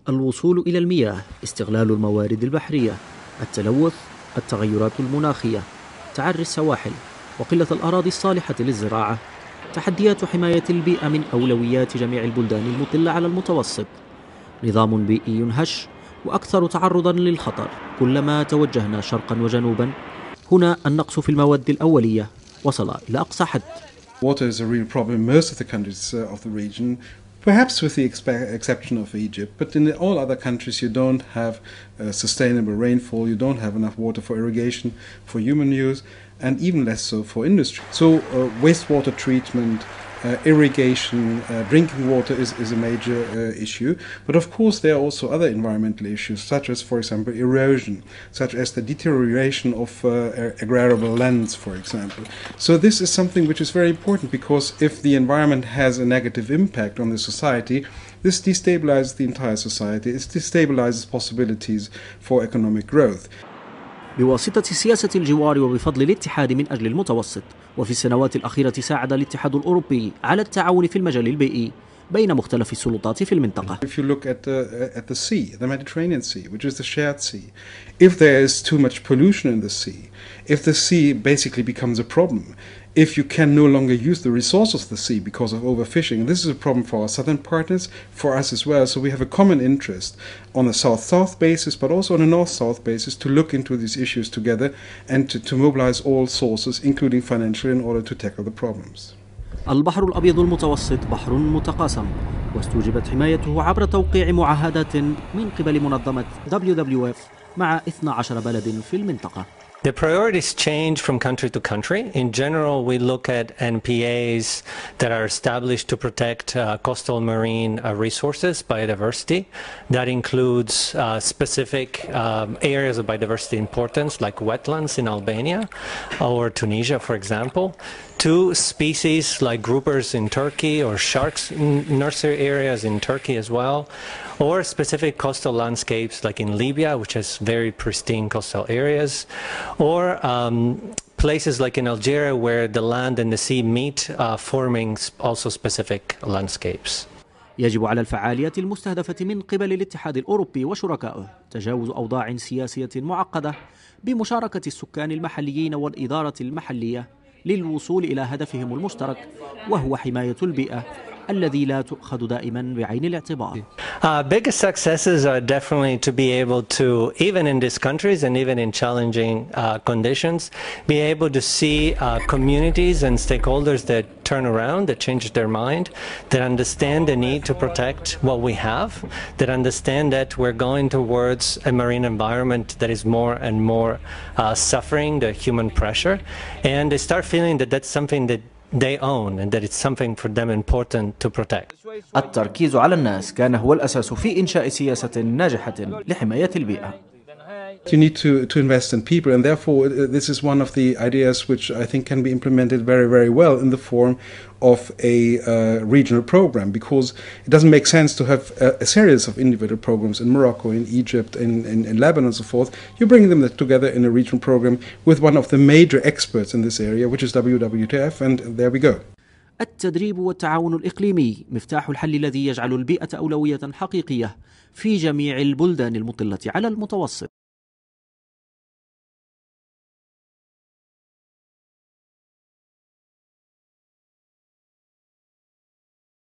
الوصول إلى المياه، استغلال الموارد البحرية، التلوث، التغيرات المناخية، تعري السواحل، وقلة الأراضي الصالحة للزراعة. تحديات حماية البيئة من أولويات جميع البلدان المطلة على المتوسط. نظام بيئي هش وأكثر تعرضا للخطر. كلما توجهنا شرقا وجنوبا، هنا النقص في المواد الأولية وصل إلى أقصى حد. Water is a real problem in most of the countries of the region, perhaps with the exception of Egypt. But in all other countries you don't have sustainable rainfall, you don't have enough water for irrigation, for human use, and even less so for industry. So wastewater treatment, irrigation, drinking water is a major issue. But of course there are also other environmental issues, such as, for example, erosion, such as the deterioration of agrarian lands, for example. So this is something which is very important, because if the environment has a negative impact on the society, this destabilizes the entire society. It destabilizes possibilities for economic growth. بواسطة سياسة الجوار وبفضل الاتحاد من أجل المتوسط، وفي السنوات الأخيرة ساعد الاتحاد الأوروبي على التعاون في المجال البيئي بين مختلف السلطات في المنطقة. If you look at the sea, the Mediterranean Sea, which is the shared sea, if there is too much pollution in the sea, if the sea basically becomes a problem, if you can no longer use the resources of the sea because of overfishing, this is a problem for our southern partners, for us as well. So we have a common interest on a south-south basis, but also on a north-south basis, to look into these issues together and to mobilize all sources, including financial, in order to tackle the problems. البحر الأبيض المتوسط بحر متقاسم، واستوجبت حمايته عبر توقيع معاهدات من قبل منظمة WWF مع 12 بلد في المنطقة. The priorities change from country to country. In general, we look at NPAs that are established to protect coastal marine resources, biodiversity. That includes specific areas of biodiversity importance, like wetlands in Albania or Tunisia, for example. Two species like groupers in Turkey, or sharks in nursery areas in Turkey as well, or specific coastal landscapes like in Libya, which has very pristine coastal areas, or places like in Algeria where the land and the sea meet, forming also specific landscapes. يجب على الفعاليات المستهدفة من قبل الاتحاد الأوروبي وشركائه تجاوز أوضاع سياسية معقدة بمشاركة السكان المحليين والإدارة المحلية للوصول إلى هدفهم المشترك، وهو حماية البيئة الذي لا تؤخذ دائما بعين الاعتبار. Biggest successes are definitely to be able to, even in these countries and even in challenging conditions, be able to see communities and stakeholders that turn around, that change their mind, that understand the need to protect what we have, that understand that we're going towards a marine environment that is more and more suffering the human pressure, and they start feeling that that's something that they own and that it's something for them important to protect. التركيز على الناس كان هو الأساس في إنشاء سياسة ناجحة لحماية البيئة. You need to invest in people, and therefore this is one of the ideas which I think can be implemented very, very well in the form of a regional program, because it doesn't make sense to have a series of individual programs in Morocco, in Egypt, in Lebanon and so forth. You bring them together in a regional program with one of the major experts in this area, which is WWF, and there we go. التدريب والتعاون الإقليمي مفتاح الحل الذي يجعل البيئة أولوية حقيقية في جميع البلدان المطلة على المتوسط.